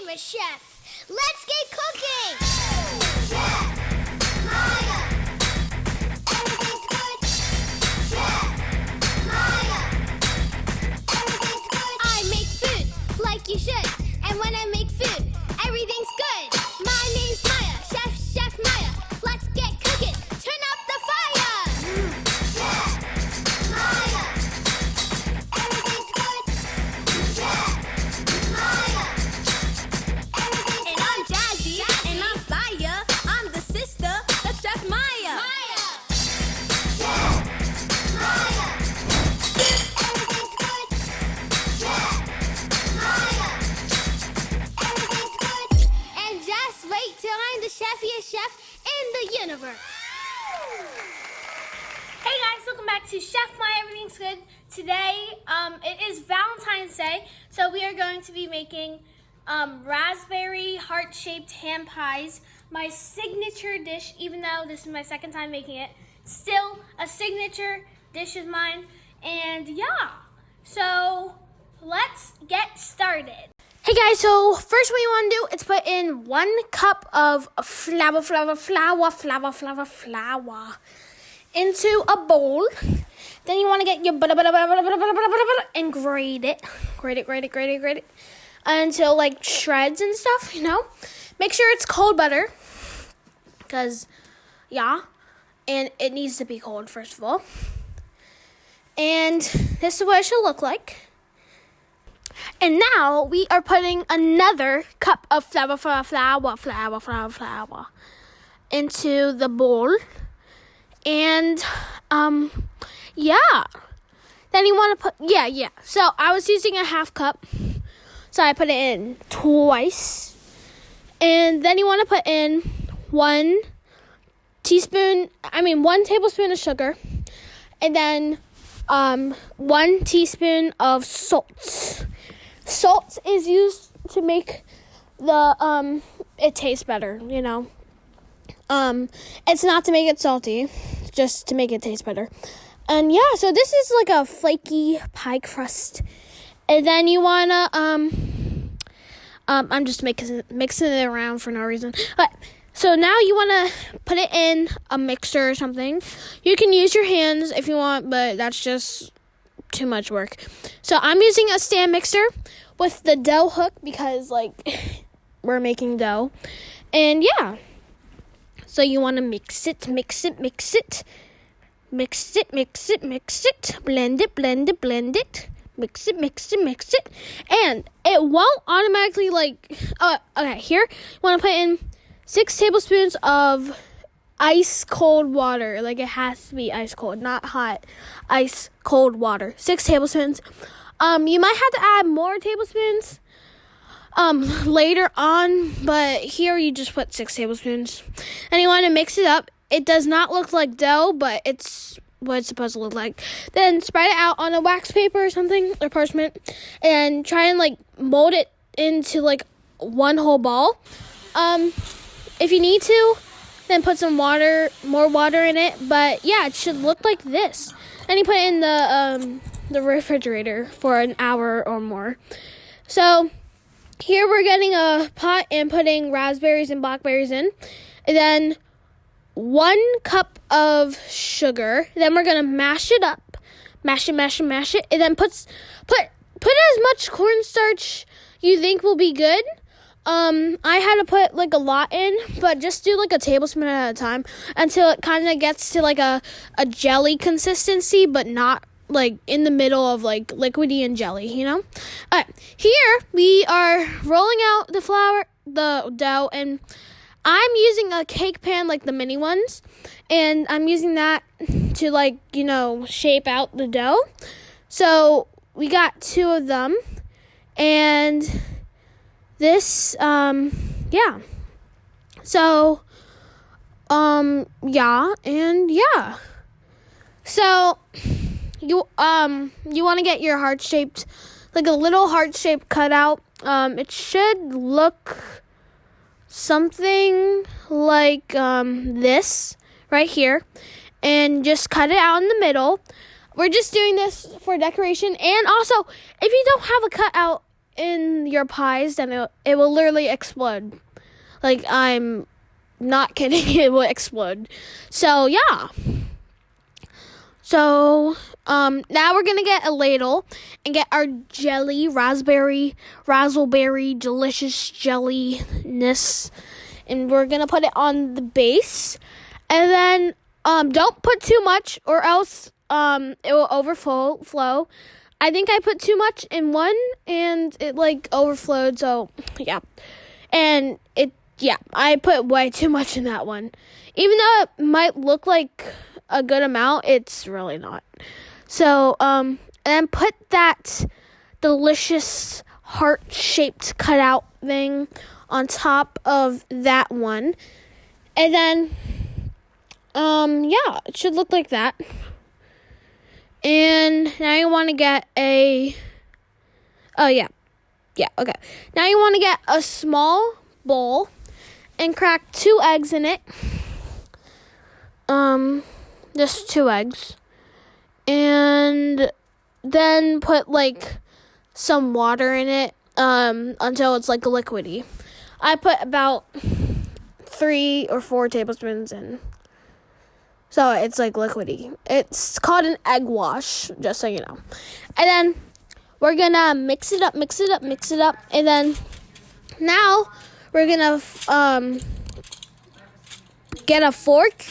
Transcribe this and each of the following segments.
a chef. Let's get cooking! Chef Maya. Everything's good. Chef Maya. Everything's good. I make food like you should. And when I make food, everything's good. My name's Maya. Chef Maya. Let's get cooking. Turn up the fire! Chef Maya. Everything's good. Chef Maya. And I'm Jazzy, and I'm Fire. I'm the sister of Chef Maya. Chef Maya. Everything's good. Chef Maya. Everything's good. And just wait till I'm the chefiest chef in the universe. Hey guys, welcome back to Chef Maya Everything's Good. Today, it is Valentine's Day, so we are going to be making raspberry heart-shaped ham pies. My signature dish, even though this is my second time making it, still a signature dish of mine. And yeah, so let's get started. Hey guys, so first what you want to do is put in 1 cup of flour into a bowl. Then you want to get your butter and grate it until like shreds and stuff, you know. Make sure it's cold butter, because yeah, and it needs to be cold first of all. And this is what it should look like. And now we are putting another cup of flour into the bowl. And, yeah. Then you want to put, yeah. So I was using a half cup. So I put it in twice. And then you want to put in 1 tablespoon of sugar. And then, 1 teaspoon of salt. Salt is used to make the, it taste better, you know. It's not to make it salty, just to make it taste better. And yeah, so this is like a flaky pie crust. And then you wanna, I'm just mixing it around for no reason. But, so now you wanna put it in a mixer or something. You can use your hands if you want, but that's just too much work. So I'm using a stand mixer with the dough hook because like we're making dough. And yeah. So you want to mix it, blend it, mix it, and it won't automatically okay, here, you want to put in 6 tablespoons of ice cold water, like it has to be ice cold, not hot, ice cold water, 6 tablespoons. You might have to add more tablespoons later on, but here you just put 6 tablespoons. And you want to mix it up. It does not look like dough, but it's what it's supposed to look like. Then spread it out on a wax paper or something, or parchment, and try and like mold it into like one whole ball. If you need to, then put some more water in it. But yeah, it should look like this. And you put it in the refrigerator for an hour or more. So here we're getting a pot and putting raspberries and blackberries in. And then 1 cup of sugar. Then we're going to mash it up. Mash it. And then put as much cornstarch you think will be good. I had to put like a lot in, but just do like a tablespoon at a time until it kind of gets to like a jelly consistency, but not like in the middle of like liquidy and jelly, you know? All right, here we are rolling out the dough, and I'm using a cake pan like the mini ones, and I'm using that to like, you know, shape out the dough. So we got 2 of them, and this, yeah. So, yeah, and yeah. So you want to get your heart-shaped, like a little heart-shaped cutout. It should look something like this right here, and just cut it out in the middle. We're just doing this for decoration, and also if you don't have a cutout, in your pies, then it will literally explode. Like, I'm not kidding, it will explode. So, yeah. So, now we're gonna get a ladle and get our jelly, raspberry delicious jelliness, and we're gonna put it on the base. And then, don't put too much, or else, it will overflow. I think I put too much in one, and it, like, overflowed, so, yeah. And I put way too much in that one. Even though it might look like a good amount, it's really not. So, and then put that delicious heart-shaped cutout thing on top of that one. And then, it should look like that. And now you want to get okay. Now you want to get a small bowl and crack 2 eggs in it. Just 2 eggs. And then put, like, some water in it, until it's, like, liquidy. I put about 3 or 4 tablespoons in. So it's, like, liquidy. It's called an egg wash, just so you know. And then we're gonna mix it up. And then now we're gonna, get a fork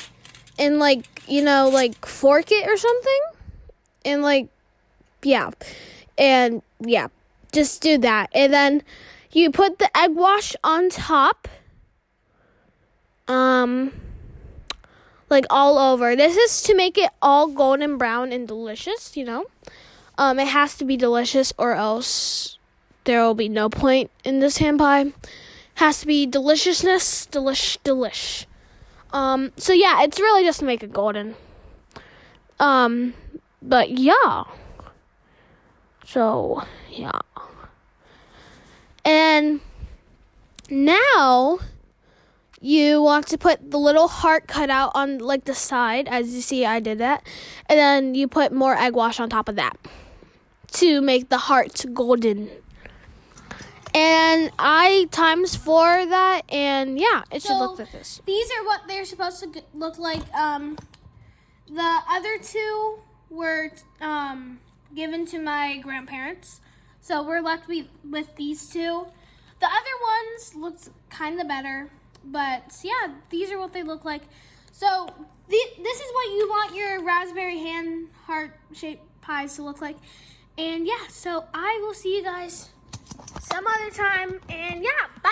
and, like, fork it or something. And, like, just do that. And then you put the egg wash on top, like, all over. This is to make it all golden brown and delicious, It has to be delicious, or else there will be no point in this hand pie. Has to be deliciousness, delish. So yeah, it's really just to make it golden. But yeah. So, yeah. And now you want to put the little heart cutout on, like, the side. As you see, I did that. And then you put more egg wash on top of that to make the heart golden. And I times 4 that, and yeah, it should look like this. These are what they're supposed to look like. The other 2 were given to my grandparents, so we're left with these 2. The other ones looked kind of better, but yeah, these are what they look like. So this is what you want your raspberry hand heart-shaped pies to look like. And yeah, so I will see you guys some other time, and yeah, bye!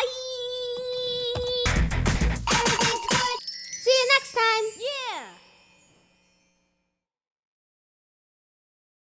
Everything's good. See you next time! Yeah!